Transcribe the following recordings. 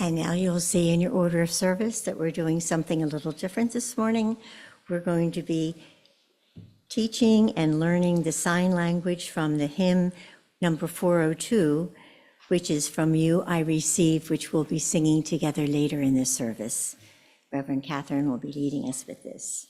And now you'll see in your order of service that we're doing something a little different this morning. We're going to be teaching and learning the sign language from the hymn number 402, which is From You I Receive, which we'll be singing together later in this service. Reverend Catherine will be leading us with this.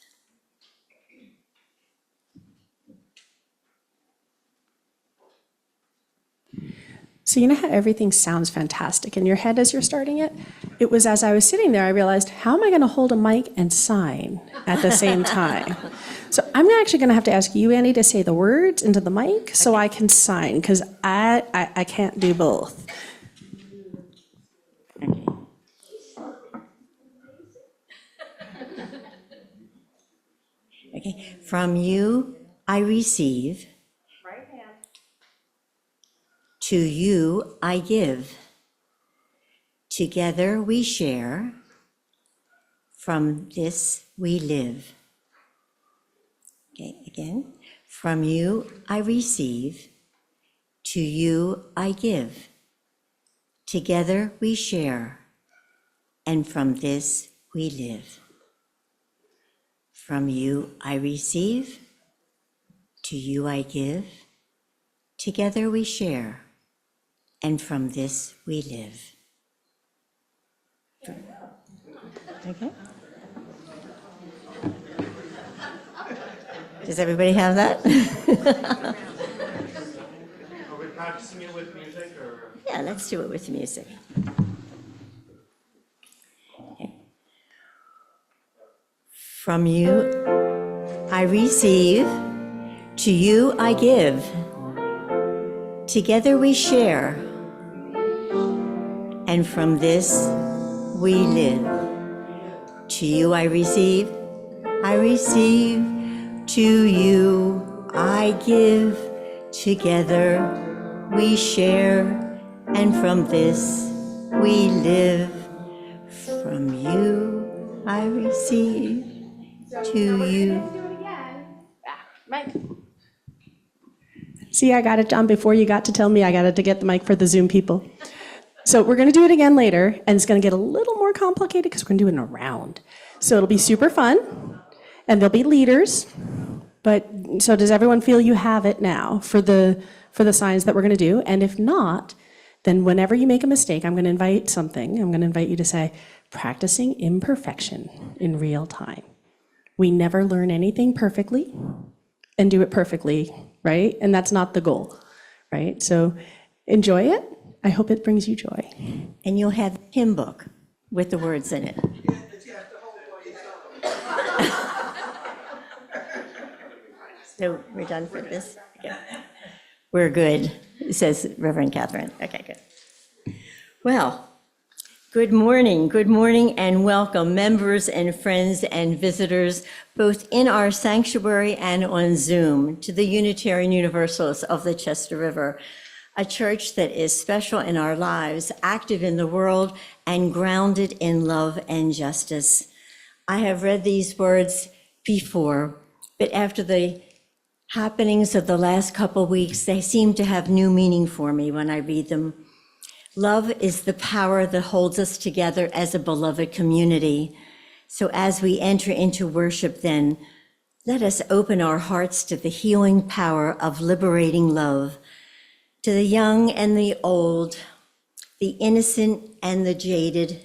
So you know how everything sounds fantastic in your head as you're starting it? It was as I was sitting there, I realized, how am I going to hold a mic and sign at the same time? So I'm actually going to have to ask you, Annie, to say the words into the mic so I can sign, because I can't do both. Okay. From you I receive. Right hand. To you I give. Together we share. From this we live. Okay, again. From you I receive. To you I give. Together we share. And from this we live. From you I receive. To you I give. Together we share. And from this we live. Okay. Does everybody have that? Are we practicing it with music or? Yeah, let's do it with music. Okay. From you I receive, to you I give. Together we share, and from this we live. To you I receive, to you I give. Together we share, and from this we live. From you I receive, to you. Mike. See, I got it done before you got to tell me I got to get the mic for the Zoom people. So we're going to do it again later, and it's going to get a little more complicated because we're going to do it in a round. So it'll be super fun, and there'll be leaders. But so does everyone feel you have it now for the signs that we're going to do? And if not, then whenever you make a mistake, I'm going to invite something. I'm going to invite you to say, practicing imperfection in real time. We never learn anything perfectly and do it perfectly, right? And that's not the goal, right? So enjoy it. I hope it brings you joy. And you'll have a hymn book with the words in it. So we're done for this? Okay. We're good, says Reverend Catherine. Okay, good. Well, good morning, and welcome, members and friends and visitors, both in our sanctuary and on Zoom, to the Unitarian Universalists of the Chester River, a church that is special in our lives, active in the world, and grounded in love and justice. I have read these words before, but after the happenings of the last couple weeks, they seem to have new meaning for me when I read them. Love is the power that holds us together as a beloved community. So as we enter into worship then, let us open our hearts to the healing power of liberating love, to the young and the old, the innocent and the jaded,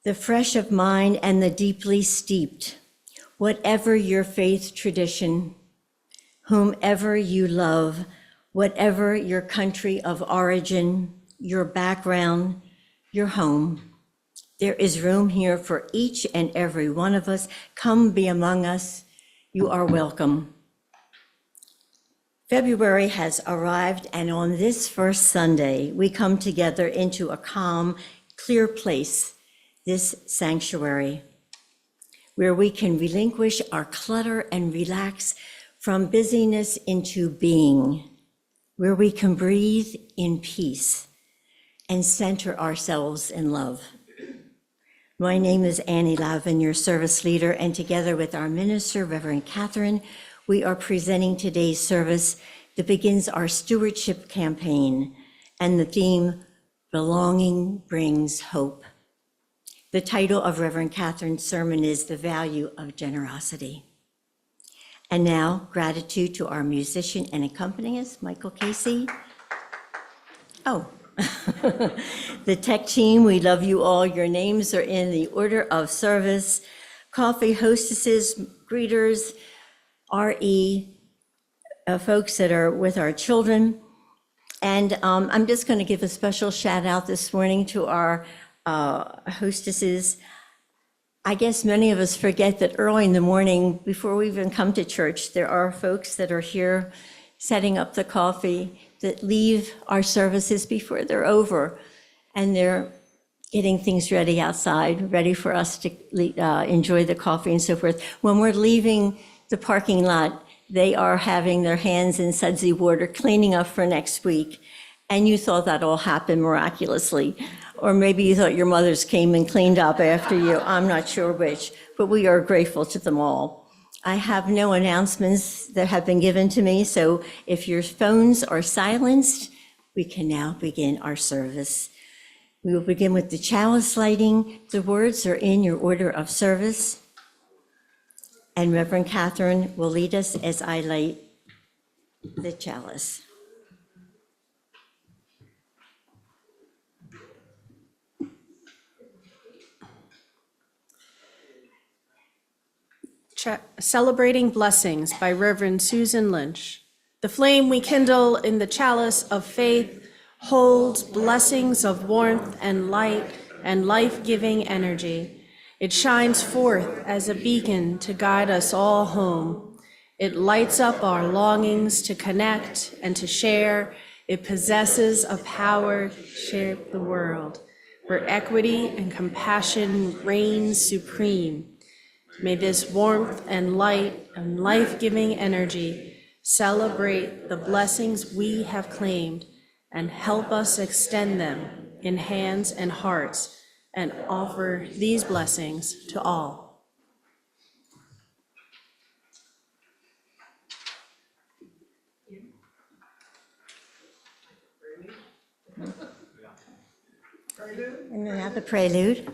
the fresh of mind and the deeply steeped, whatever your faith tradition, whomever you love, whatever your country of origin, your background, your home. There is room here for each and every one of us. Come be among us. You are welcome. February has arrived, and on this first Sunday, we come together into a calm, clear place, this sanctuary, where we can relinquish our clutter and relax from busyness into being, where we can breathe in peace and center ourselves in love. My name is Annie Lavin, your service leader, and together with our minister, Reverend Catherine, we are presenting today's service that begins our stewardship campaign and the theme, Belonging brings hope. The title of Reverend Catherine's sermon is The Value of Generosity. And now, gratitude to our musician and accompanist, Michael Casey. Oh, the tech team, we love you all. Your names are in the order of service. Coffee hostesses, greeters, RE, folks that are with our children. And I'm just going to give a special shout out this morning to our hostesses. I guess many of us forget that early in the morning, before we even come to church, there are folks that are here setting up the coffee that leave our services before they're over, and they're getting things ready outside, ready for us to enjoy the coffee and so forth. When we're leaving the parking lot, they are having their hands in sudsy water, cleaning up for next week, and you thought that all happened miraculously. Or maybe you thought your mothers came and cleaned up after you. I'm not sure which, but we are grateful to them all. I have no announcements that have been given to me, so if your phones are silenced, we can now begin our service. We will begin with the chalice lighting. The words are in your order of service. And Reverend Catherine will lead us as I light the chalice. Celebrating Blessings by Reverend Susan Lynch. The flame we kindle in the chalice of faith holds blessings of warmth and light and life-giving energy. It shines forth as a beacon to guide us all home. It lights up our longings to connect and to share. It possesses a power to shape the world, where equity and compassion reign supreme. May this warmth and light and life-giving energy celebrate the blessings we have claimed and help us extend them in hands and hearts and offer these blessings to all. And then have the prelude.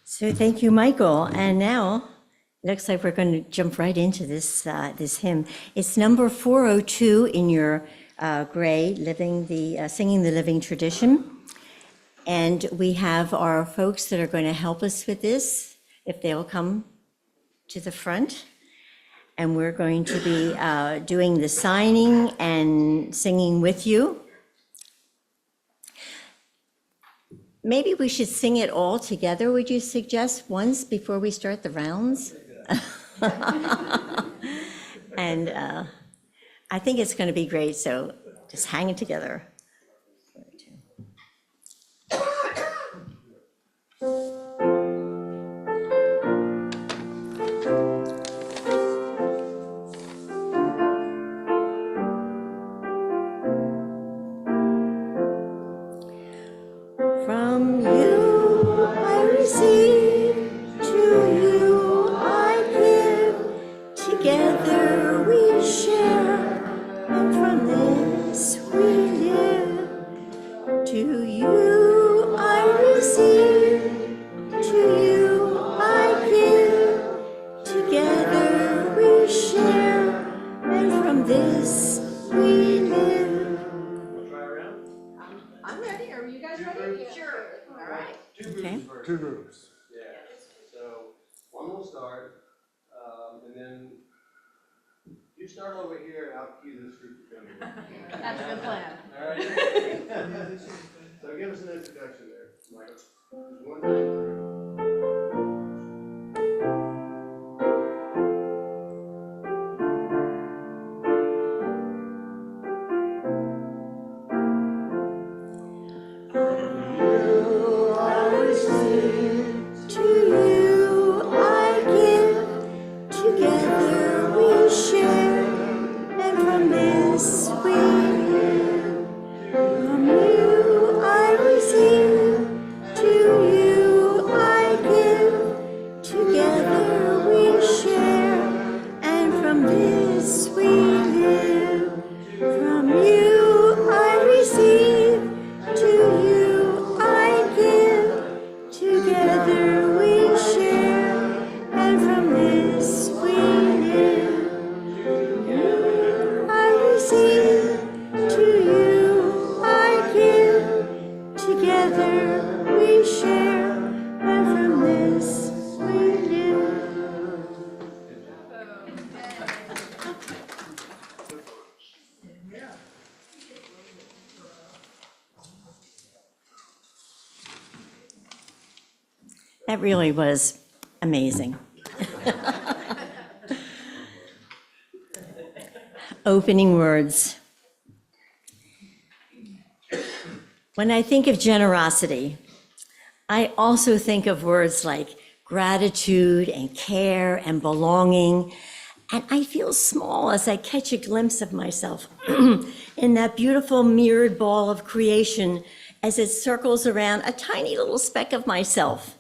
So thank you, Michael. And now, looks like we're going to jump right into this hymn. It's number 402 in your gray, Singing the Living Tradition. And we have our folks that are going to help us with this, if they'll come to the front. And we're going to be doing the signing and singing with you. Maybe we should sing it all together, would you suggest, once before we start the rounds? And I think it's going to be great, so just hang it together. From you I receive, to you I give. Together we share, and from this we live. To you I receive, to you I give. Together we share, and from this we live. We'll try around. I'm ready. Are you guys ready? Sure. All right. Two Okay. groups first. Two groups. Yeah, so one will start, and then you start over here and I'll cue this group to come in. That's a good plan. All right? So give us an introduction there, Michael. 1, 2, 3. To you I give, together we share, and from this we live. From you I receive, to you I give, together we share, and from this we live. From you I receive, to you I give, together we share, and from this we live. You I receive, to you I give, together we share, and from this we live. That really was amazing. Opening words. When I think of generosity, I also think of words like gratitude and care and belonging. And I feel small as I catch a glimpse of myself in that beautiful mirrored ball of creation as it circles around a tiny little speck of myself.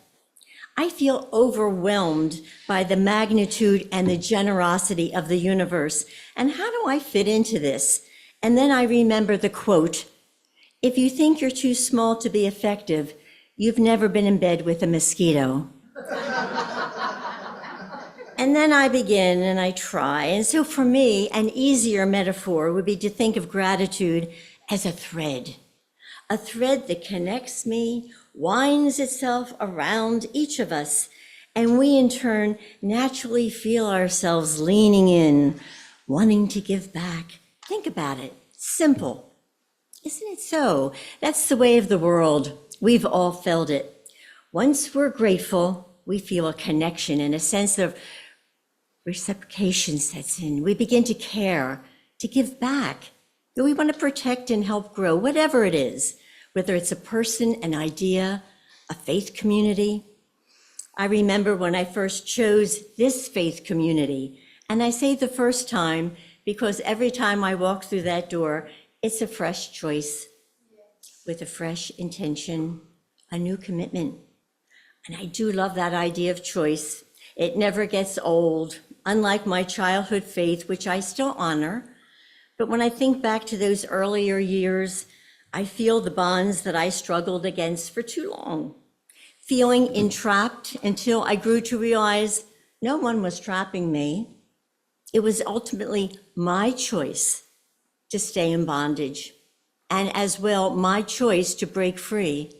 I feel overwhelmed by the magnitude and the generosity of the universe. And how do I fit into this? And then I remember the quote, "If you think you're too small to be effective, you've never been in bed with a mosquito." And then I begin and I try. And so for me, an easier metaphor would be to think of gratitude as a thread that connects me, winds itself around each of us, and we in turn naturally feel ourselves leaning in, wanting to give back. Think about it. Simple. Isn't it so? That's the way of the world. We've all felt it. Once we're grateful, we feel a connection and a sense of reciprocation sets in. We begin to care, to give back. We want to protect and help grow, whatever it is, whether it's a person, an idea, a faith community. I remember when I first chose this faith community, and I say the first time because every time I walk through that door, it's a fresh choice with a fresh intention, a new commitment. And I do love that idea of choice. It never gets old, unlike my childhood faith, which I still honor. But when I think back to those earlier years, I feel the bonds that I struggled against for too long, feeling entrapped until I grew to realize no one was trapping me. It was ultimately my choice to stay in bondage, and as well, my choice to break free,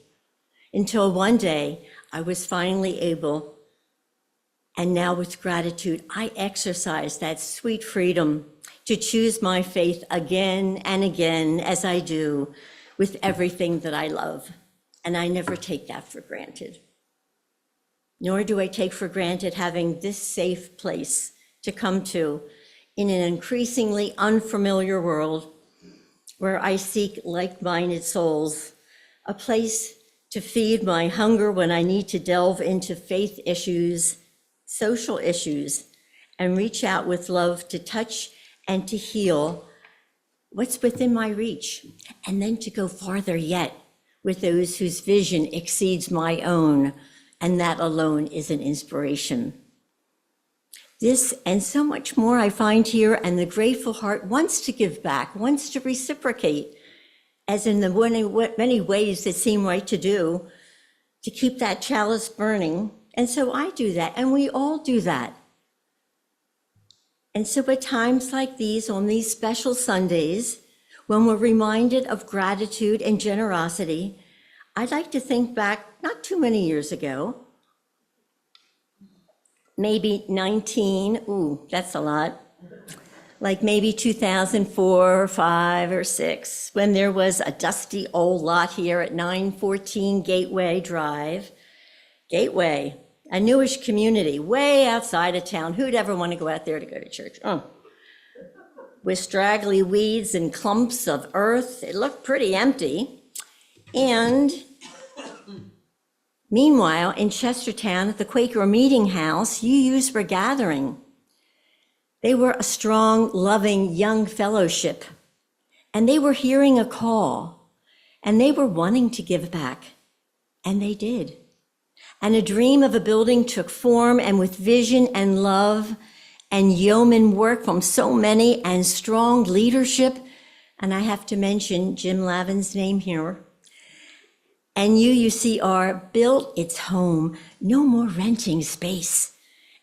until one day I was finally able, and now with gratitude, I exercise that sweet freedom to choose my faith again and again, as I do with everything that I love. And I never take that for granted. Nor do I take for granted having this safe place to come to in an increasingly unfamiliar world where I seek like-minded souls, a place to feed my hunger when I need to delve into faith issues, social issues, and reach out with love to touch and to heal what's within my reach, and then to go farther yet with those whose vision exceeds my own, and that alone is an inspiration. This and so much more I find here, and the grateful heart wants to give back, wants to reciprocate, as in the many ways that seem right to do, to keep that chalice burning. And so I do that, and we all do that. And so at times like these, on these special Sundays, when we're reminded of gratitude and generosity, I'd like to think back not too many years ago, maybe 19, ooh, that's a lot, like maybe 2004 or 5 or 6, when there was a dusty old lot here at 914 Gateway Drive. Gateway, a newish community way outside of town. Who'd ever want to go out there to go to church? Oh. With straggly weeds and clumps of earth, it looked pretty empty. And meanwhile, in Chestertown at the Quaker Meeting House, UUs were gathering. They were a strong, loving, young fellowship, and they were hearing a call, and they were wanting to give back, and they did. And a dream of a building took form, and with vision and love and yeoman work from so many and strong leadership, and I have to mention Jim Lavin's name here, and UUCR built its home, no more renting space.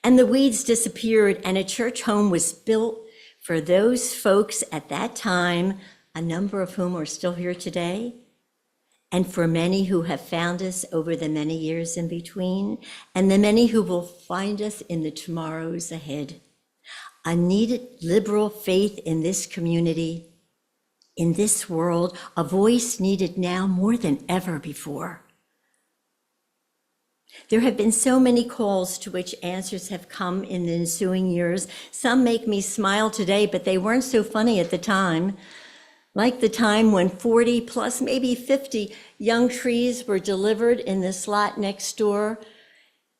And the weeds disappeared, and a church home was built for those folks at that time, a number of whom are still here today, and for many who have found us over the many years in between, and the many who will find us in the tomorrows ahead. A needed liberal faith in this community, in this world, a voice needed now more than ever before. There have been so many calls to which answers have come in the ensuing years. Some make me smile today, but they weren't so funny at the time. Like the time when 40 plus, maybe 50 young trees were delivered in this lot next door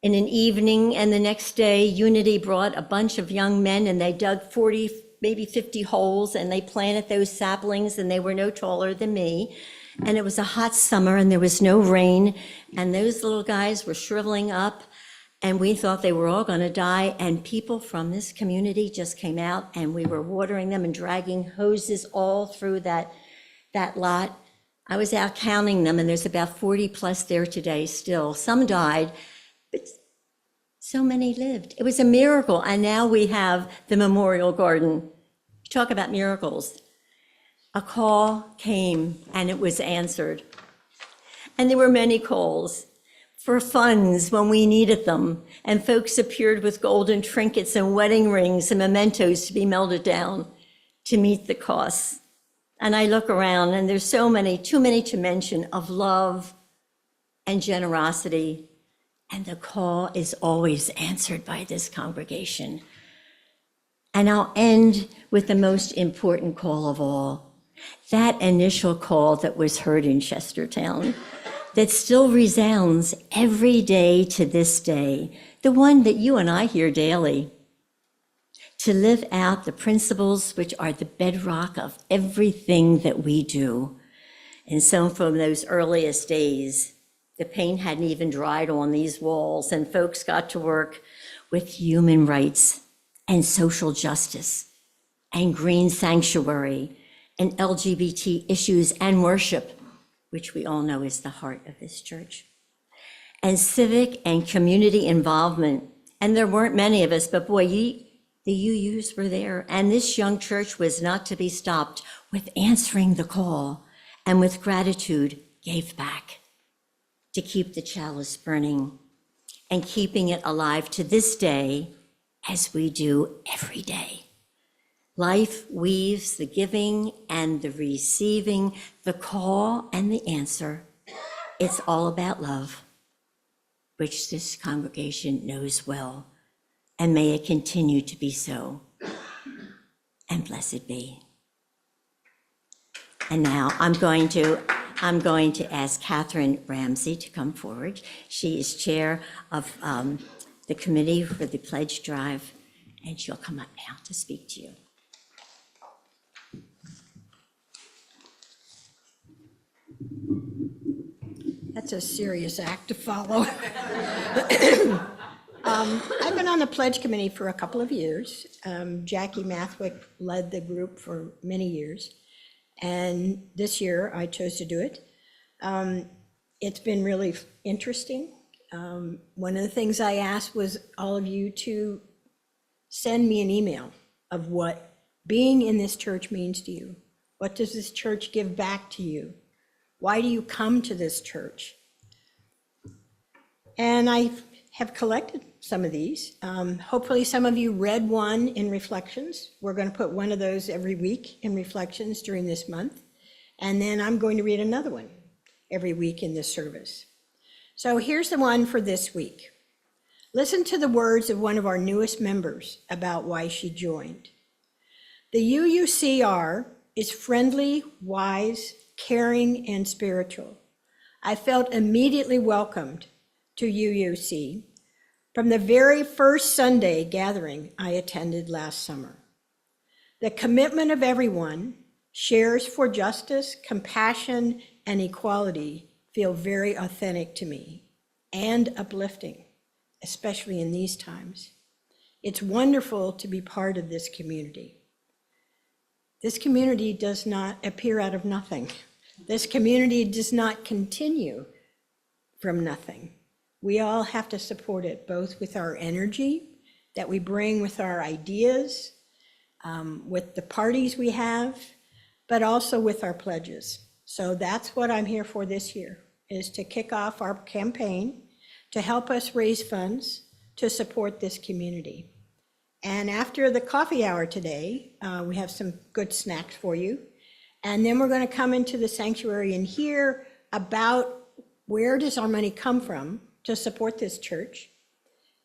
in an evening, and the next day Unity brought a bunch of young men and they dug 40, maybe 50 holes, and they planted those saplings, and they were no taller than me. And it was a hot summer and there was no rain, and those little guys were shriveling up, and we thought they were all going to die, and people from this community just came out, and we were watering them and dragging hoses all through that lot. I was out counting them, and there's about 40 plus there today still. Some died, but so many lived. It was a miracle, and now we have the memorial garden. Talk about miracles. A call came, and it was answered. And there were many calls for funds when we needed them, and folks appeared with golden trinkets and wedding rings and mementos to be melted down to meet the costs. And I look around, and there's so many, too many to mention, of love and generosity, and the call is always answered by this congregation. And I'll end with the most important call of all, that initial call that was heard in Chestertown, that still resounds every day to this day, the one that you and I hear daily, to live out the principles which are the bedrock of everything that we do. And so from those earliest days, the paint hadn't even dried on these walls, and folks got to work with human rights and social justice and green sanctuary and LGBT issues and worship, which we all know is the heart of this church, and civic and community involvement. And there weren't many of us, but boy, the UUs were there, and this young church was not to be stopped with answering the call, and with gratitude gave back to keep the chalice burning and keeping it alive to this day, as we do every day. Life weaves the giving and the receiving, the call and the answer. It's all about love, which this congregation knows well, and may it continue to be so. And blessed be. And now I'm going to ask Catherine Ramsey to come forward. She is chair of the committee for the pledge drive, and she'll come up now to speak to you. That's a serious act to follow. I've been on the Pledge Committee for a couple of years. Jackie Mathwick led the group for many years, and this year I chose to do it. It's been really interesting. One of the things I asked was all of you to send me an email of what being in this church means to you. What does this church give back to you? Why do you come to this church? And I have collected some of these. Hopefully some of you read one in Reflections. We're going to put one of those every week in Reflections during this month. And then I'm going to read another one every week in this service. So here's the one for this week. Listen to the words of one of our newest members about why she joined. The UUCR is friendly, wise, caring, and spiritual. I felt immediately welcomed to UUC from the very first Sunday gathering I attended last summer. The commitment of everyone shares for justice, compassion, and equality feel very authentic to me and uplifting, especially in these times. It's wonderful to be part of this community. This community does not appear out of nothing. This community does not continue from nothing. We all have to support it, both with our energy that we bring with our ideas, with the parties we have, but also with our pledges. So that's what I'm here for this year, is to kick off our campaign to help us raise funds to support this community. And after the coffee hour today, we have some good snacks for you. And then we're going to come into the sanctuary and hear about where does our money come from to support this church,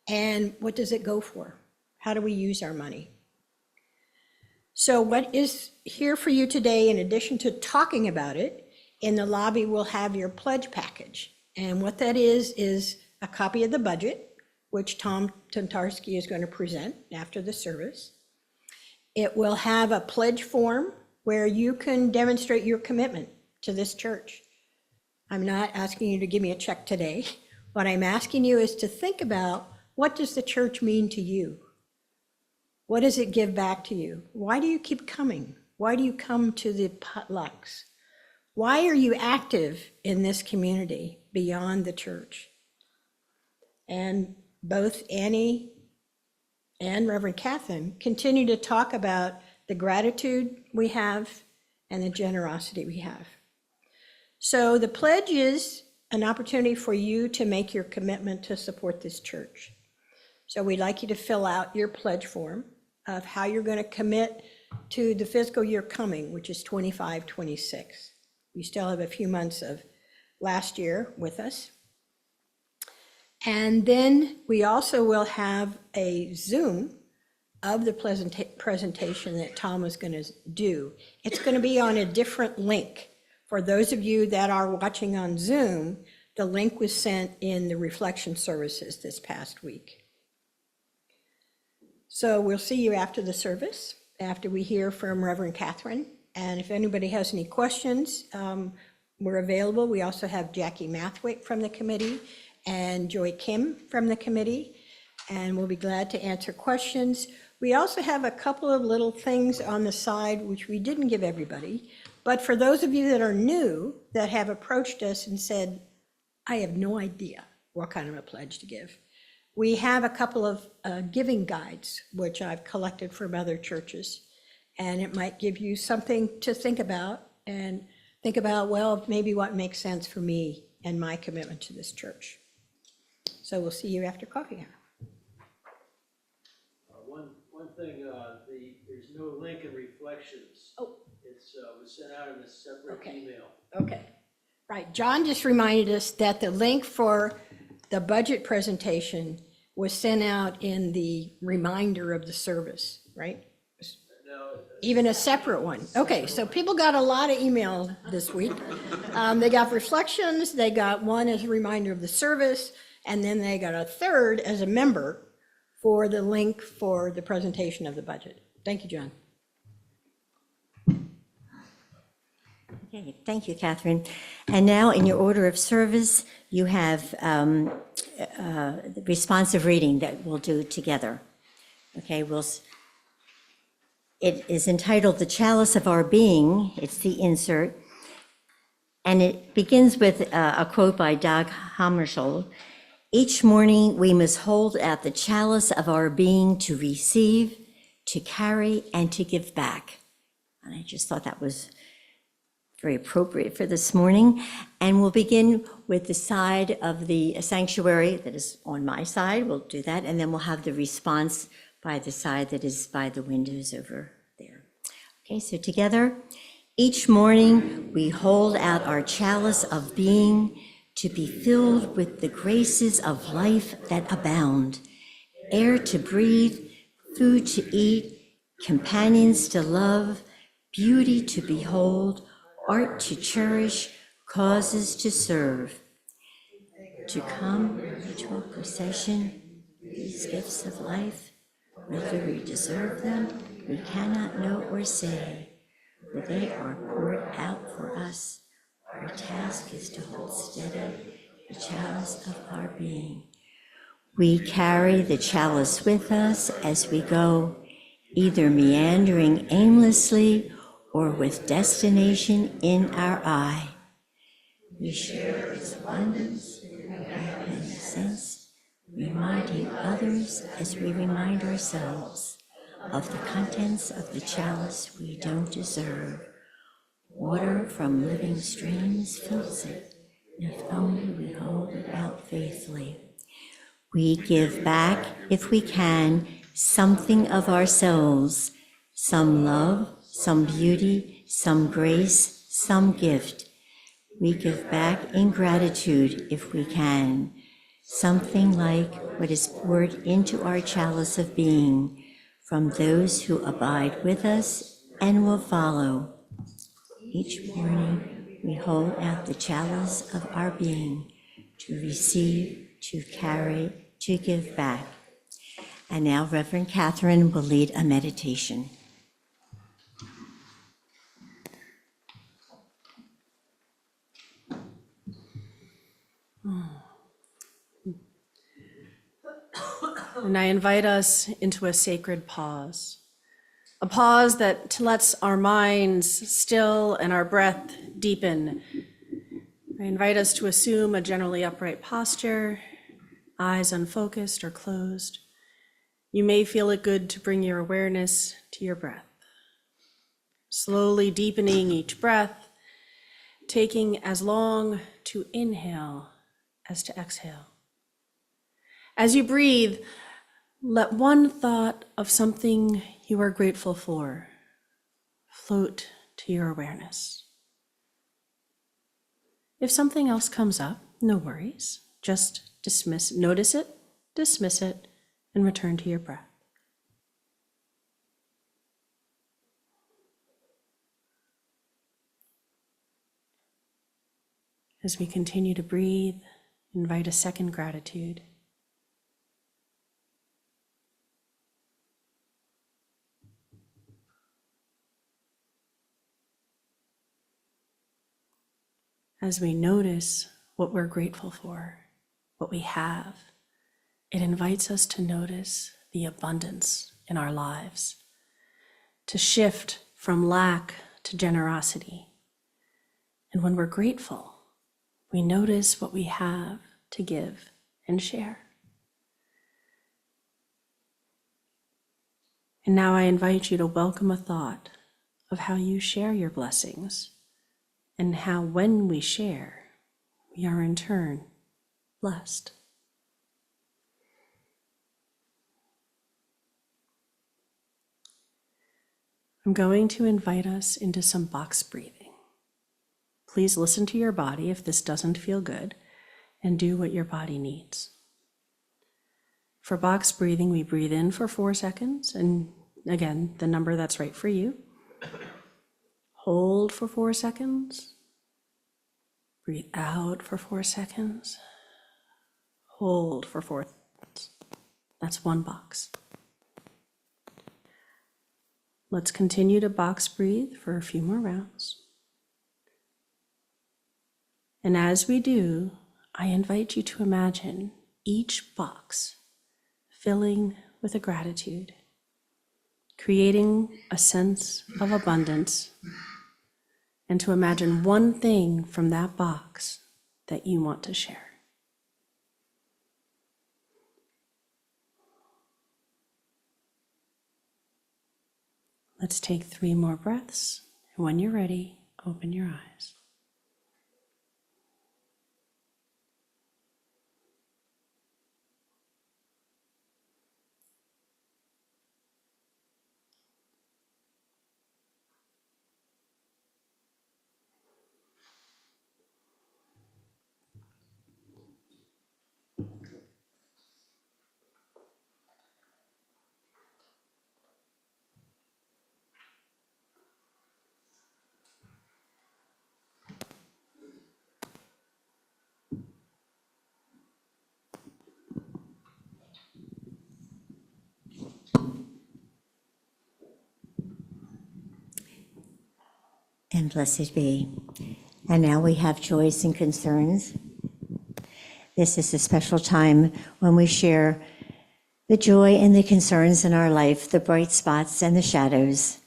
and what does it go for? How do we use our money? So what is here for you today, in addition to talking about it, in the lobby we'll have your pledge package. And what that is a copy of the budget, which Tom Tantarski is going to present after the service. It will have a pledge form where you can demonstrate your commitment to this church. I'm not asking you to give me a check today. What I'm asking you is to think about, what does the church mean to you? What does it give back to you? Why do you keep coming? Why do you come to the potlucks? Why are you active in this community beyond the church? And both Annie and Reverend Catherine continue to talk about the gratitude we have and the generosity we have. So the pledge is an opportunity for you to make your commitment to support this church. So we'd like you to fill out your pledge form of how you're going to commit to the fiscal year coming, which is 25-26. We still have a few months of last year with us. And then we also will have a Zoom of the presentation that Tom is going to do. It's going to be on a different link. For those of you that are watching on Zoom, the link was sent in the reflection services this past week. So we'll see you after the service, after we hear from Reverend Catherine. And if anybody has any questions, we're available. We also have Jackie Mathwick from the committee and Joy Kim from the committee, and we'll be glad to answer questions. We also have a couple of little things on the side which we didn't give everybody. But for those of you that are new, that have approached us and said, I have no idea what kind of a pledge to give, we have a couple of giving guides, which I've collected from other churches. And it might give you something to think about, and think about, well, maybe what makes sense for me and my commitment to this church. So we'll see you after coffee hour. One thing, there's no link in Reflections. Oh. It's was sent out in a separate Okay. email. Okay, right. John just reminded us that the link for the budget presentation was sent out in the reminder of the service, right? No, Even a separate one. Okay, so people got a lot of email this week. They got reflections, they got one as a reminder of the service, and then they got a third as a member for the link for the presentation of the budget. Thank you, John. Okay, thank you, Catherine. And now, in your order of service, you have the responsive reading that we'll do together. Okay, it is entitled "The Chalice of Our Being." It's the insert. And it begins with a quote by Dag Hammarskjöld. "Each morning we must hold out the chalice of our being to receive, to carry, and to give back." And I just thought that was very appropriate for this morning. And we'll begin with the side of the sanctuary that is on my side. We'll do that. And then we'll have the response by the side that is by the windows over there. Okay, so together, each morning we hold out our chalice of being to be filled with the graces of life that abound, air to breathe, food to eat, companions to love, beauty to behold, art to cherish, causes to serve. To come to a procession, these gifts of life, whether we deserve them, we cannot know or say, for they are poured out for us. Our task is to hold steady the chalice of our being. We carry the chalice with us as we go, either meandering aimlessly or with destination in our eye. We share its abundance and sense, reminding others as we remind ourselves of the contents of the chalice we don't deserve. Water from living streams fills it, if only we hold it out faithfully. We give back, if we can, something of ourselves, some love, some beauty, some grace, some gift. We give back in gratitude, if we can, something like what is poured into our chalice of being from those who abide with us and will follow. Each morning, we hold out the chalice of our being to receive, to carry, to give back. And now Reverend Catherine will lead a meditation. And I invite us into a sacred pause, a pause that lets our minds still and our breath deepen. I invite us to assume a generally upright posture, eyes unfocused or closed. You may feel it good to bring your awareness to your breath, slowly deepening each breath, taking as long to inhale as to exhale. As you breathe, let one thought of something you are grateful for float to your awareness. If something else comes up, no worries. Just notice it, dismiss it, and return to your breath. As we continue to breathe, invite a second gratitude. As we notice what we're grateful for, what we have, it invites us to notice the abundance in our lives, to shift from lack to generosity. And when we're grateful, we notice what we have to give and share. And now I invite you to welcome a thought of how you share your blessings and how when we share, we are in turn blessed. I'm going to invite us into some box breathing. Please listen to your body if this doesn't feel good, and do what your body needs. For box breathing, we breathe in for 4 seconds, and again, the number that's right for you. Hold for 4 seconds. Breathe out for 4 seconds. Hold for 4 seconds. That's one box. Let's continue to box breathe for a few more rounds. And as we do, I invite you to imagine each box filling with a gratitude, creating a sense of abundance, and to imagine one thing from that box that you want to share. Let's take 3 more breaths, and when you're ready, open your eyes. And blessed be. And now we have joys and concerns. This is a special time when we share the joy and the concerns in our life, the bright spots and the shadows.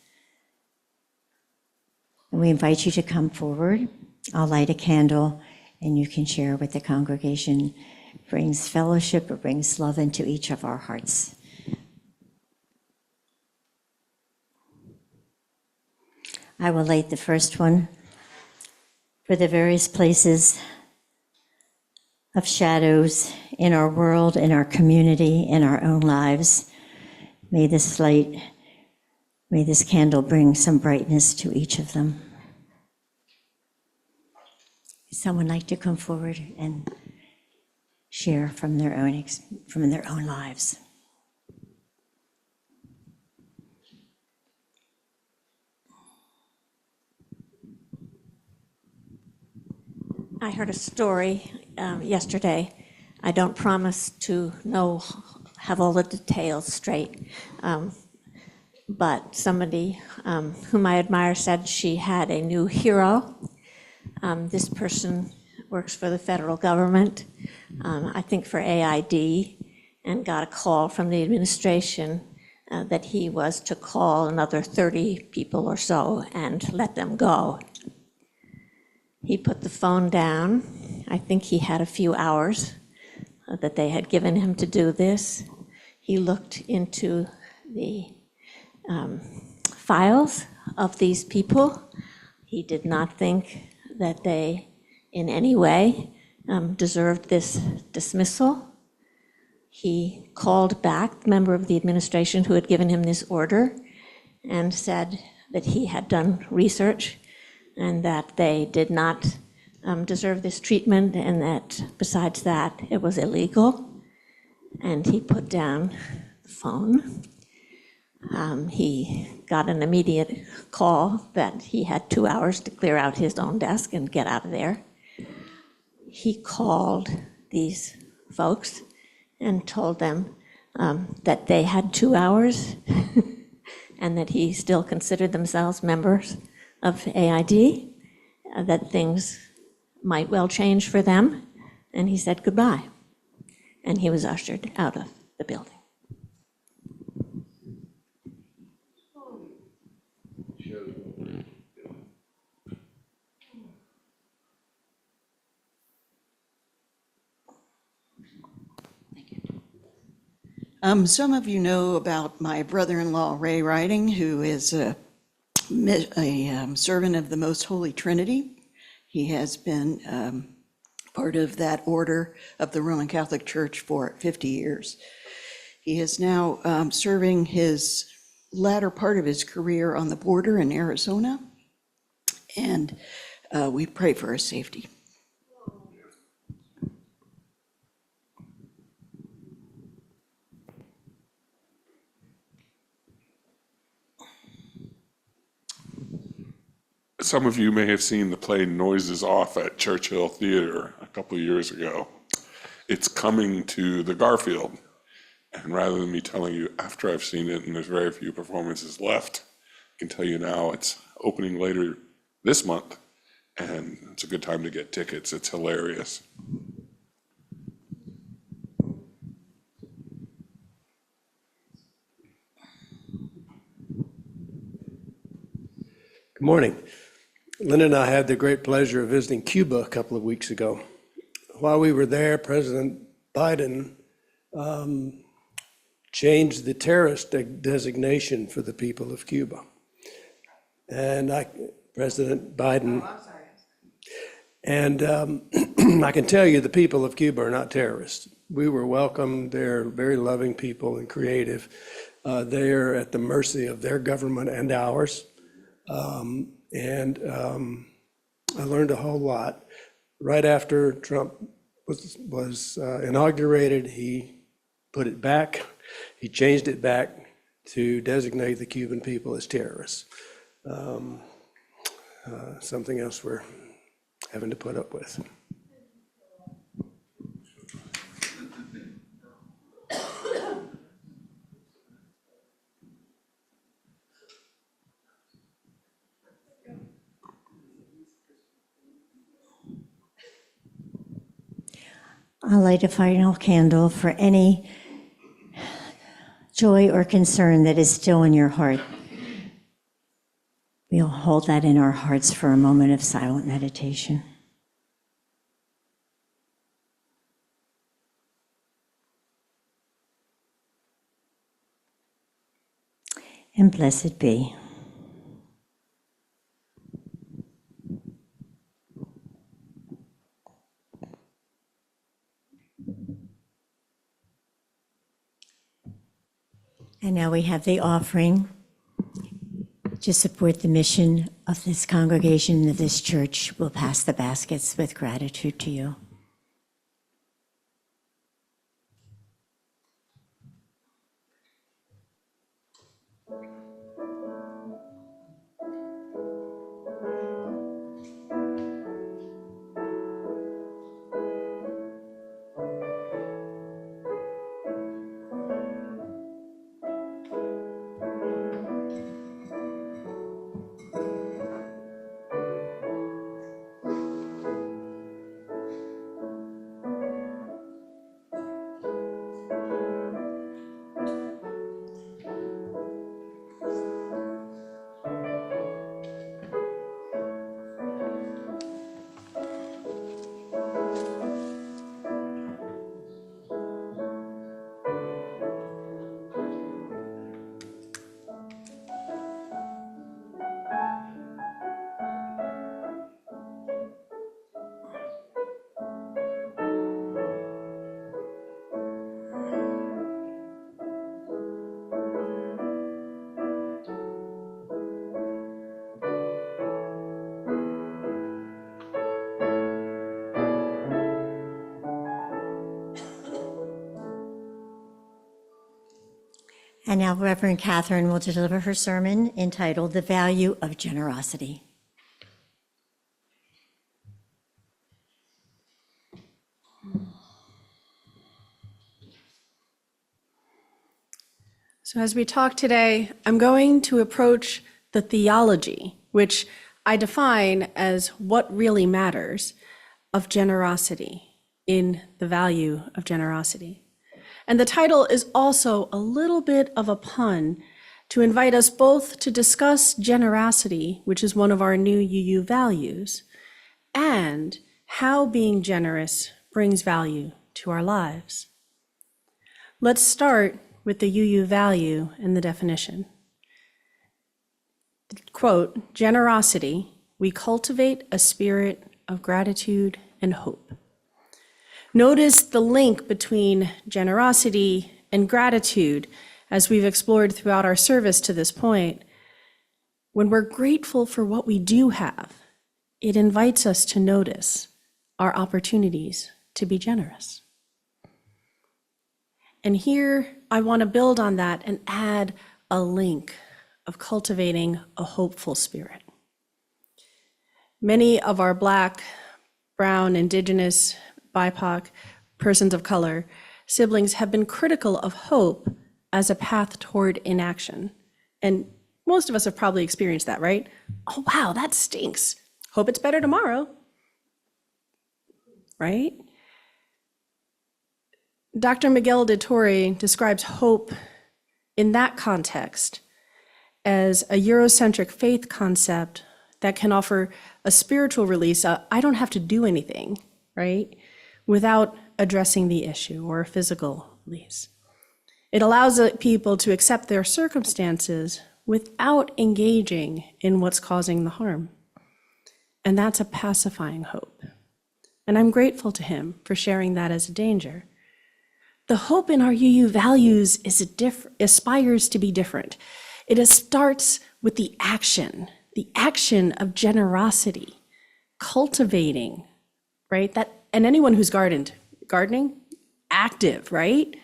And we invite you to come forward. I'll light a candle and you can share with the congregation. It brings fellowship, it brings love into each of our hearts. I will light the first one for the various places of shadows in our world, in our community, in our own lives. May this candle bring some brightness to each of them. Would someone like to come forward and share from their own lives? I heard a story yesterday. I don't promise to have all the details straight, but somebody whom I admire said she had a new hero. This person works for the federal government, I think for AID, and got a call from the administration that he was to call another 30 people or so and let them go. He put the phone down. I think he had a few hours that they had given him to do this. He looked into the files of these people. He did not think that they in any way deserved this dismissal. He called back the member of the administration who had given him this order and said that he had done research and that they did not deserve this treatment, and that besides that, it was illegal. And he put down the phone. He got an immediate call that he had 2 hours to clear out his own desk and get out of there. He called these folks and told them that they had 2 hours and that he still considered themselves members of AID, that things might well change for them, and he said goodbye. And he was ushered out of the building. Some of you know about my brother-in-law, Ray Riding, who is a servant of the Most Holy Trinity. He has been part of that order of the Roman Catholic Church for 50 years. He is now serving his latter part of his career on the border in Arizona, and we pray for his safety. Some of you may have seen the play Noises Off at Churchill Theater a couple of years ago. It's coming to the Garfield. And rather than me telling you after I've seen it, and there's very few performances left, I can tell you now it's opening later this month and it's a good time to get tickets. It's hilarious. Good morning. Lynn and I had the great pleasure of visiting Cuba a couple of weeks ago. While we were there, President Biden changed the terrorist designation for the people of Cuba. And President Biden, and I can tell you the people of Cuba are not terrorists. We were welcomed. They're very loving people and creative. They are at the mercy of their government and ours. I learned a whole lot. Right after Trump was inaugurated, he put it back. He changed it back to designate the Cuban people as terrorists. Something else we're having to put up with. I'll light a final candle for any joy or concern that is still in your heart. We'll hold that in our hearts for a moment of silent meditation. And blessed be. And now we have the offering to support the mission of this congregation, of this church. We'll pass the baskets with gratitude to you. And now Reverend Catherine will deliver her sermon entitled The Value of Generosity. So as we talk today, I'm going to approach the theology, which I define as what really matters, of generosity, in the value of generosity. And the title is also a little bit of a pun to invite us both to discuss generosity, which is one of our new UU values, and how being generous brings value to our lives. Let's start with the UU value and the definition. Quote, generosity, we cultivate a spirit of gratitude and hope. Notice the link between generosity and gratitude as we've explored throughout our service to this point. When we're grateful for what we do have, it invites us to notice our opportunities to be generous. And here I want to build on that and add a link of cultivating a hopeful spirit. Many of our Black, Brown, Indigenous, BIPOC, persons of color, siblings have been critical of hope as a path toward inaction. And most of us have probably experienced that, right? Oh, wow, that stinks. Hope it's better tomorrow, right? Dr. Miguel de Torre describes hope in that context as a Eurocentric faith concept that can offer a spiritual release. I don't have to do anything, right, without addressing the issue, or a physical release. It allows people to accept their circumstances without engaging in what's causing the harm. And that's a pacifying hope. And I'm grateful to him for sharing that as a danger. The hope in our UU values aspires to be different. It starts with the action of generosity, cultivating, right? And anyone who's gardening, active, right?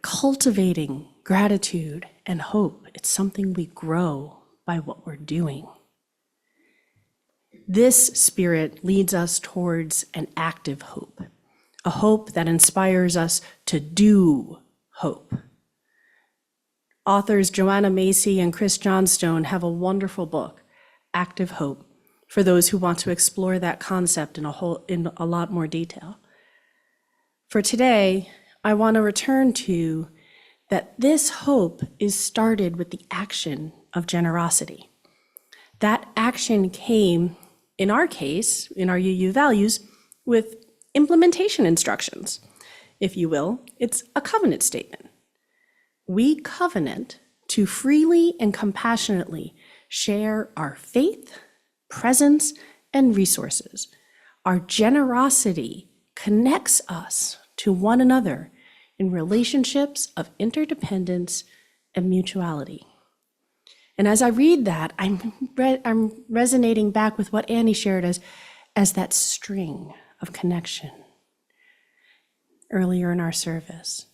Cultivating gratitude and hope. It's something we grow by what we're doing. This spirit leads us towards an active hope, a hope that inspires us to do hope. Authors Joanna Macy and Chris Johnstone have a wonderful book, Active Hope, for those who want to explore that concept in a lot more detail. For today, I want to return to that this hope is started with the action of generosity. That action came, in our case, in our UU values, with implementation instructions, if you will. It's a covenant statement. We covenant to freely and compassionately share our faith, presence, and resources. Our generosity connects us to one another in relationships of interdependence and mutuality. And as I read that, I'm resonating back with what Annie shared as that string of connection earlier in our service.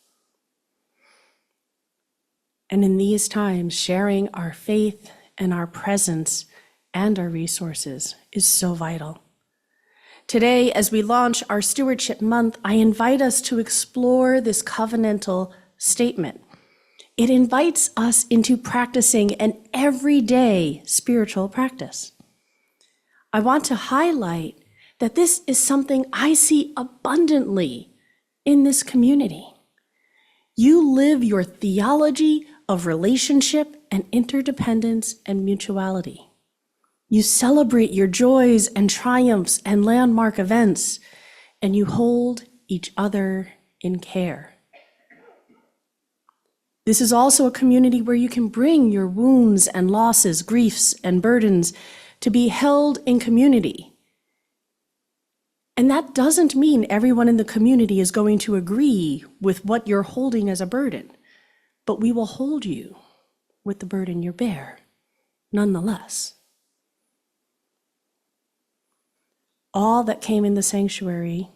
And in these times, sharing our faith and our presence and our resources is so vital. Today, as we launch our Stewardship Month, I invite us to explore this covenantal statement. It invites us into practicing an everyday spiritual practice. I want to highlight that this is something I see abundantly in this community. You live your theology of relationship and interdependence and mutuality. You celebrate your joys and triumphs and landmark events, and you hold each other in care. This is also a community where you can bring your wounds and losses, griefs and burdens to be held in community. And that doesn't mean everyone in the community is going to agree with what you're holding as a burden, but we will hold you with the burden you bear, nonetheless. All that came in the sanctuary,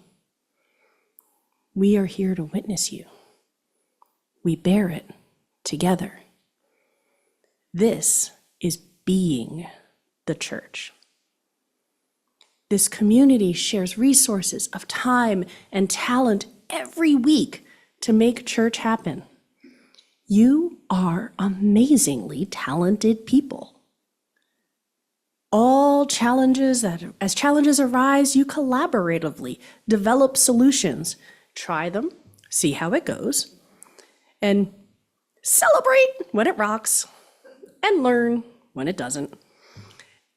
we are here to witness you. We bear it together. This is being the church. This community shares resources of time and talent every week to make church happen. You are amazingly talented people. All challenges as challenges arise, you collaboratively develop solutions, try them, see how it goes, and celebrate when it rocks and learn when it doesn't.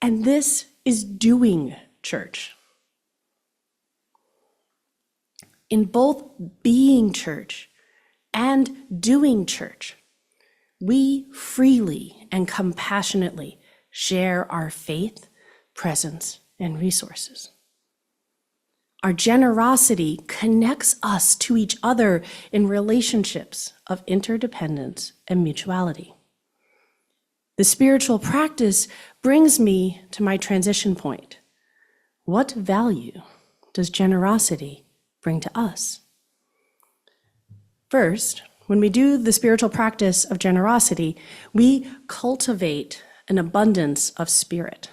And this is doing church. In both being church and doing church, we freely and compassionately share our faith, presence, and resources. Our generosity connects us to each other in relationships of interdependence and mutuality. The spiritual practice brings me to my transition point. What value does generosity bring to us? First, when we do the spiritual practice of generosity, we cultivate an abundance of spirit,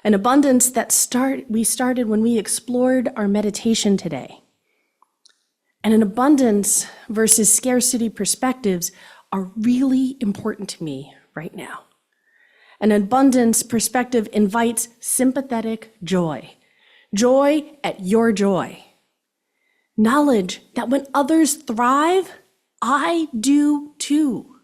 an abundance that we started when we explored our meditation today. And an abundance versus scarcity perspectives are really important to me right now. An abundance perspective invites sympathetic joy. Joy at your joy. Knowledge that when others thrive, I do too.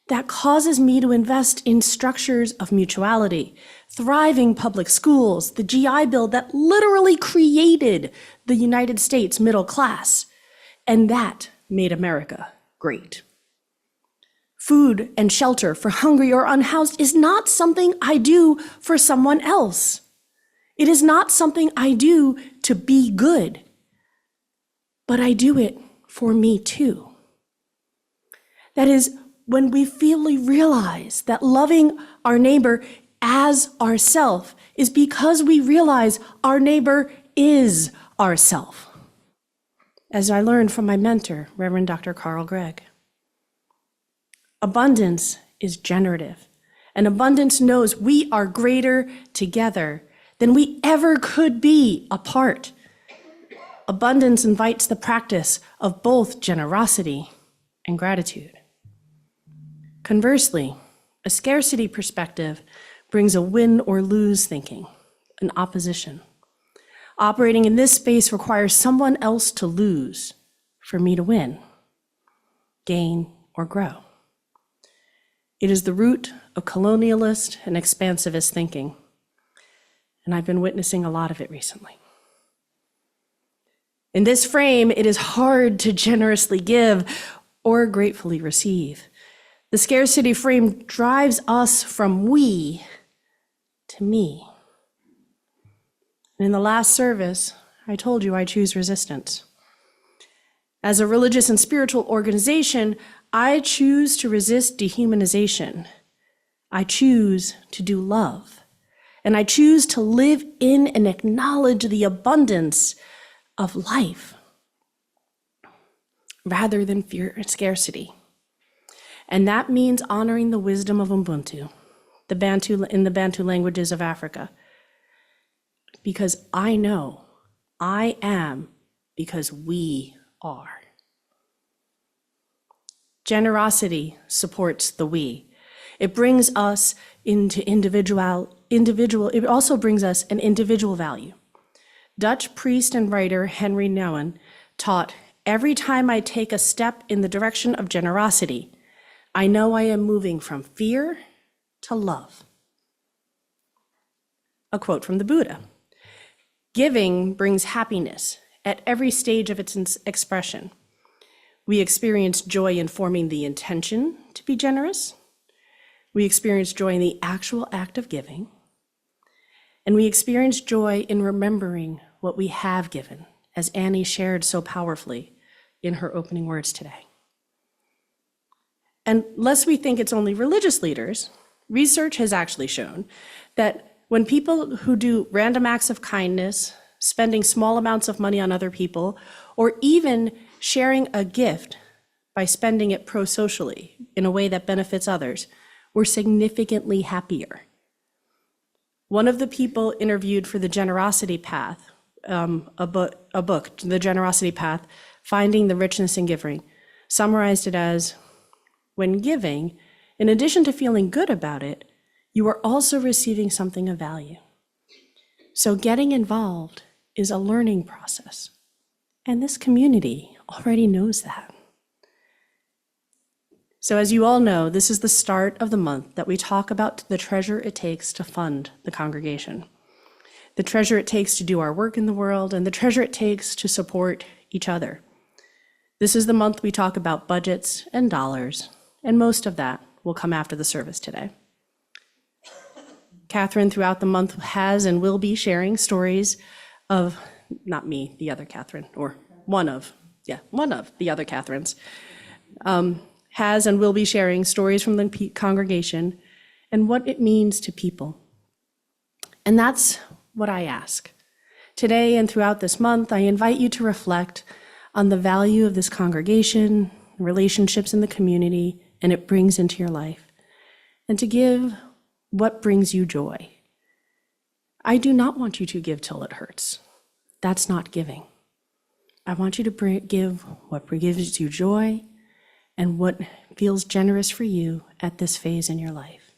That causes me to invest in structures of mutuality, thriving public schools, the GI Bill that literally created the United States middle class, and that made America great. Food and shelter for hungry or unhoused is not something I do for someone else. It is not something I do to be good, but I do it for me too. That is, when we fully realize that loving our neighbor as ourself is because we realize our neighbor is ourself. As I learned from my mentor, Reverend Dr. Carl Gregg. Abundance is generative, and abundance knows we are greater together than we ever could be apart. Abundance invites the practice of both generosity and gratitude. Conversely, a scarcity perspective brings a win or lose thinking, an opposition. Operating in this space requires someone else to lose for me to win, gain, or grow. It is the root of colonialist and expansivist thinking, and I've been witnessing a lot of it recently. In this frame, it is hard to generously give or gratefully receive. The scarcity frame drives us from we to me. And in the last service, I told you I choose resistance. As a religious and spiritual organization, I choose to resist dehumanization. I choose to do love. And I choose to live in and acknowledge the abundance of life rather than fear and scarcity. And that means honoring the wisdom of Ubuntu, in the Bantu languages of Africa. Because I know I am because we are. Generosity supports the we. It brings us into it also brings us an individual value. Dutch priest and writer Henry Nouwen taught, "Every time I take a step in the direction of generosity, I know I am moving from fear to love." A quote from the Buddha. Giving brings happiness at every stage of its expression. We experience joy in forming the intention to be generous. We experience joy in the actual act of giving. And we experience joy in remembering what we have given, as Annie shared so powerfully in her opening words today. And lest we think it's only religious leaders, research has actually shown that when people who do random acts of kindness, spending small amounts of money on other people, or even sharing a gift by spending it pro-socially in a way that benefits others, we're significantly happier. One of the people interviewed for the Generosity Path, a book, The Generosity Path, Finding the Richness in Giving, summarized it as, when giving, in addition to feeling good about it, you are also receiving something of value. So getting involved is a learning process. And this community already knows that. So as you all know, this is the start of the month that we talk about the treasure it takes to fund the congregation, the treasure it takes to do our work in the world, and the treasure it takes to support each other. This is the month we talk about budgets and dollars, and most of that will come after the service today. Catherine, throughout the month, has and will be sharing stories of, not me, the other Catherine, or one of the other Catherines, has and will be sharing stories from the congregation and what it means to people. And that's what I ask. Today and throughout this month, I invite you to reflect on the value of this congregation, relationships in the community, and it brings into your life, and to give what brings you joy. I do not want you to give till it hurts. That's not giving. I want you to give what gives you joy and what feels generous for you at this phase in your life.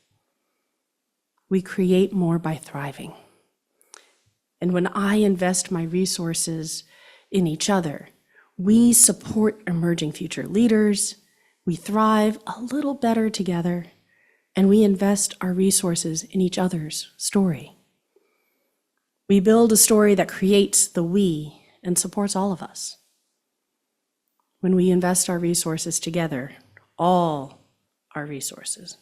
we create more by thriving. And when I invest my resources in each other, we support emerging future leaders, we thrive a little better together, and we invest our resources in each other's story. We build a story that creates the we and supports all of us. When we invest our resources together, all our resources,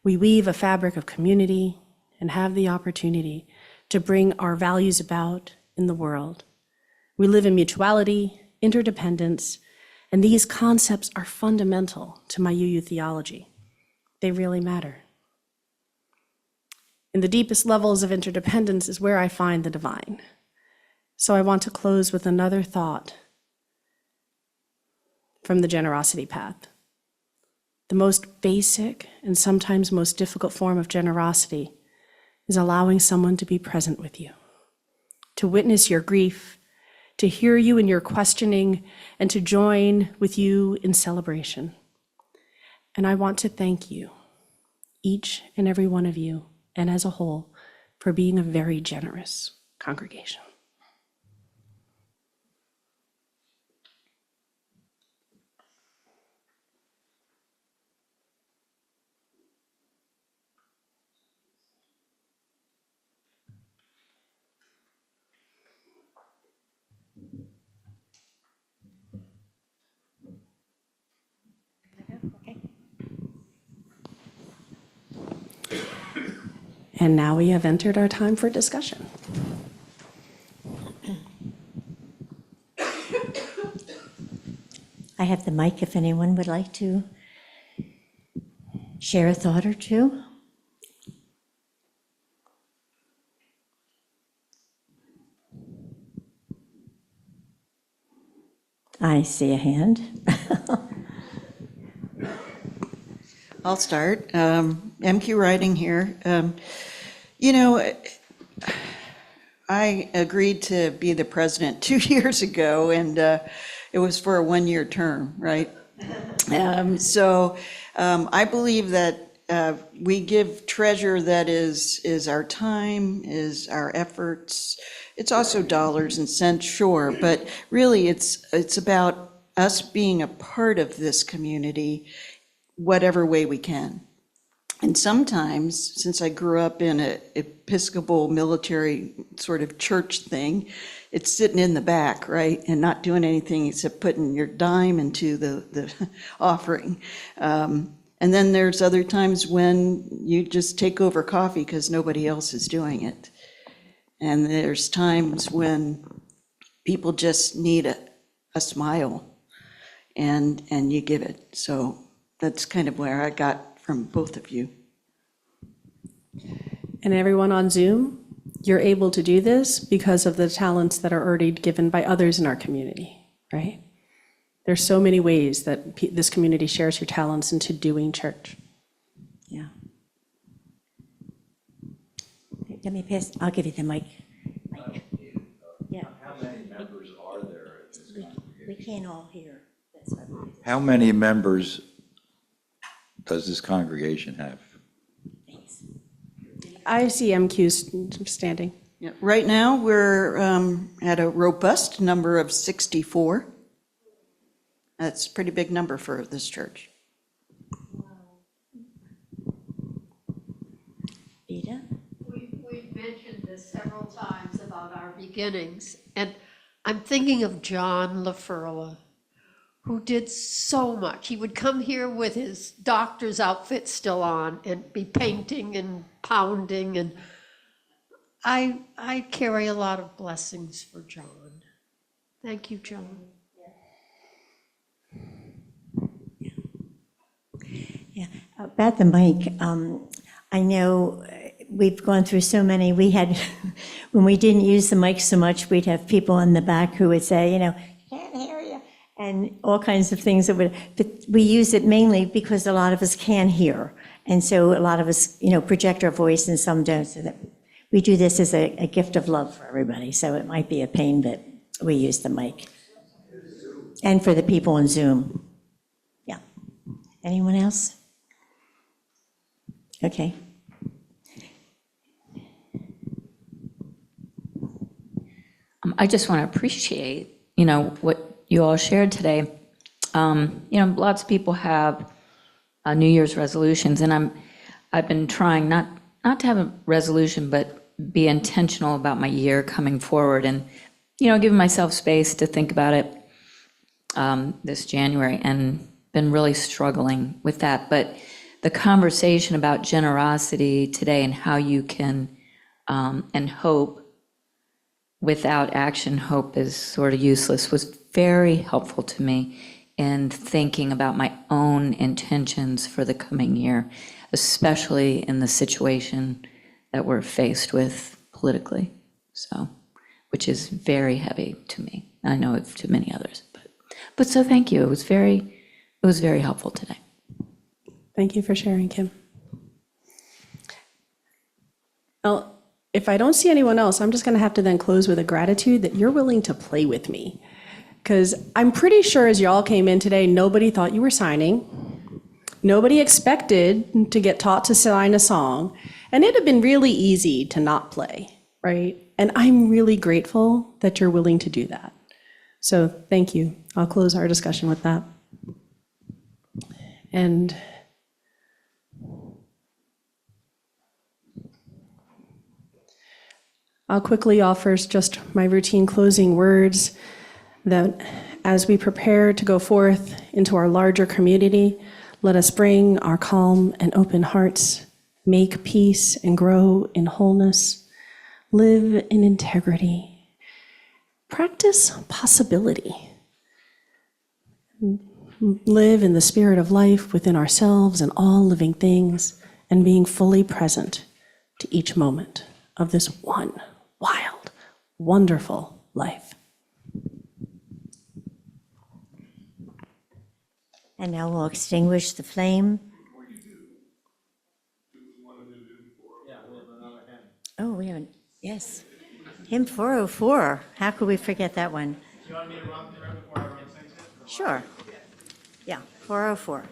we weave a fabric of community and have the opportunity to bring our values about in the world. We live in mutuality, interdependence, and these concepts are fundamental to my UU theology. They really matter. In the deepest levels of interdependence is where I find the divine. So I want to close with another thought from the generosity path. The most basic and sometimes most difficult form of generosity is allowing someone to be present with you, to witness your grief, to hear you in your questioning, and to join with you in celebration. And I want to thank you, each and every one of you, and as a whole, for being a very generous congregation. And now we have entered our time for discussion. I have the mic if anyone would like to share a thought or two. I see a hand. I'll start. MQ Writing here. I agreed to be the president 2 years ago, and it was for a one-year term, right? I believe that we give treasure that is our time, is our efforts. It's also dollars and cents, sure, but really it's about us being a part of this community, whatever way we can. And sometimes, since I grew up in an Episcopal military sort of church thing, it's sitting in the back, right, and not doing anything except putting your dime into the offering. And then there's other times when you just take over coffee because nobody else is doing it. And there's times when people just need a smile, and you give it. So that's kind of where I got from both of you. And everyone on Zoom, you're able to do this because of the talents that are already given by others in our community, right? There's so many ways that this community shares your talents into doing church. Yeah. Let me pass, I'll give you the mic. Yeah. How many members are there at this congregation? We can't all hear. That's why we do this. How many members does this congregation have? Thanks. I see MQs standing. Yeah, right now, we're at a robust number of 64. That's a pretty big number for this church. Vida? We've mentioned this several times about our beginnings, and I'm thinking of John LaFurla, who did so much. He would come here with his doctor's outfit still on and be painting and pounding, and I carry a lot of blessings for John. Thank you, John. Yeah, about the mic, I know we've gone through so many. We had, when we didn't use the mic so much, we'd have people in the back who would say, can't hear you, and all kinds of things that would, but we use it mainly because a lot of us can hear. And so a lot of us, project our voice and some don't, so that we do this as a gift of love for everybody. So it might be a pain, but we use the mic. And for the people on Zoom. Yeah. Anyone else? Okay. I just want to appreciate, what you all shared today. Lots of people have New Year's resolutions, and I've been trying not to have a resolution, but be intentional about my year coming forward, and giving myself space to think about it this January, and been really struggling with that. But the conversation about generosity today and how you can and hope without action, hope is sort of useless, was very helpful to me in thinking about my own intentions for the coming year, especially in the situation that we're faced with politically, so, which is very heavy to me. I know it's to many others, but so thank you. It was very helpful today. Thank you for sharing, Kim. Well, if I don't see anyone else, I'm just going to have to then close with a gratitude that you're willing to play with me. Because I'm pretty sure as y'all came in today, nobody thought you were signing. Nobody expected to get taught to sign a song. And it'd have been really easy to not play, right? And I'm really grateful that you're willing to do that. So thank you. I'll close our discussion with that. And I'll quickly offer just my routine closing words that as we prepare to go forth into our larger community, let us bring our calm and open hearts, make peace and grow in wholeness, live in integrity, practice possibility, live in the spirit of life within ourselves and all living things, and being fully present to each moment of this one wild, wonderful life. And now we'll extinguish the flame. Oh, we haven't, yes. Hymn 404, how could we forget that one? Do you want me to run through it before everyone sings it? Sure. Yeah, 404.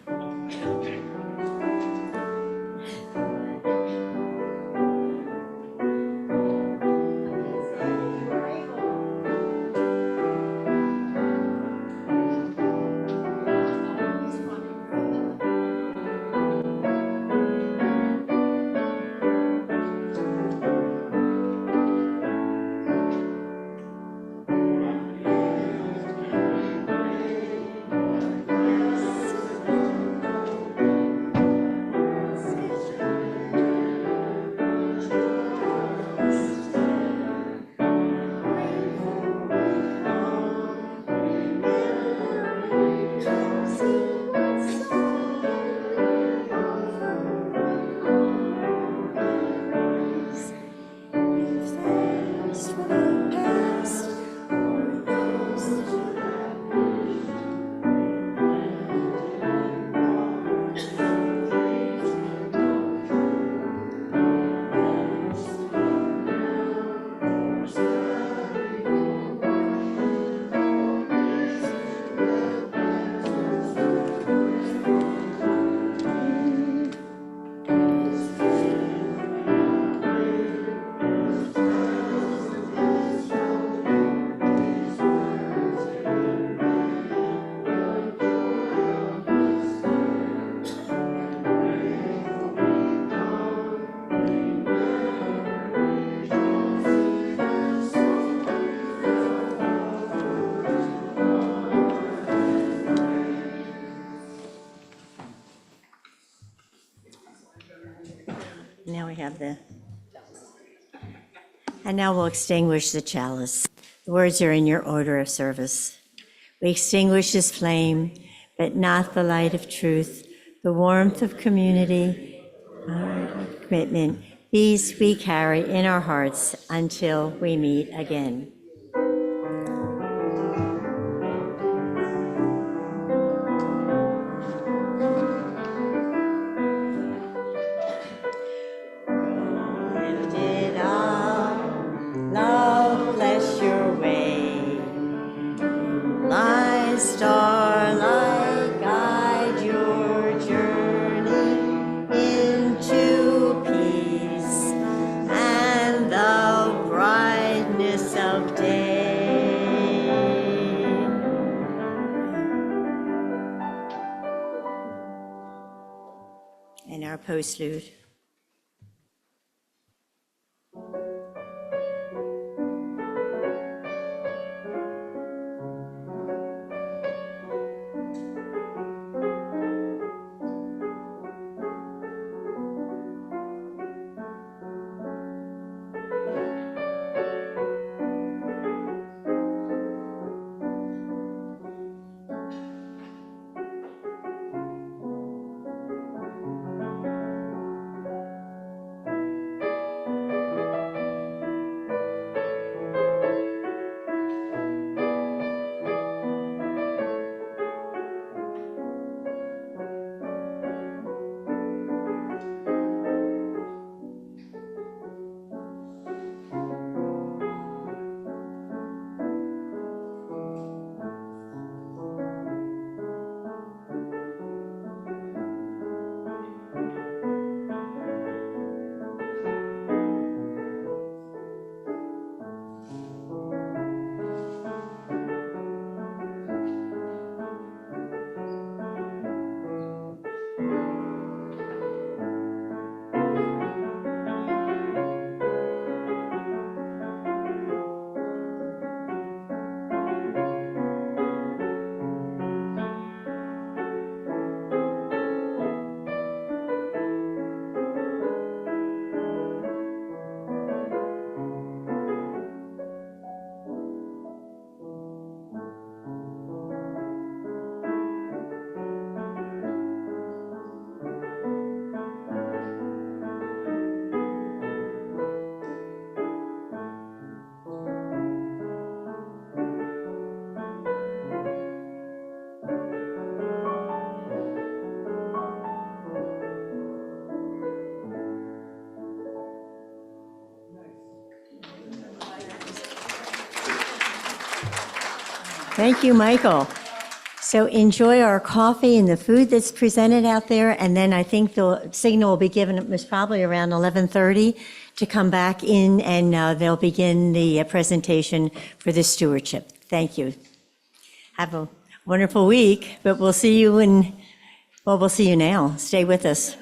Now we have and now we'll extinguish the chalice. The words are in your order of service. We extinguish this flame, but not the light of truth, the warmth of community, commitment. These we carry in our hearts until we meet again. Lifted up, love bless your way. Light starlight guide your journey into peace and the brightness of day. postlude. Thank you, Michael. So enjoy our coffee and the food that's presented out there, and then I think the signal will be given, it was probably around 11:30, to come back in, and they'll begin the presentation for the stewardship. Thank you. Have a wonderful week, but we'll see you we'll see you now. Stay with us.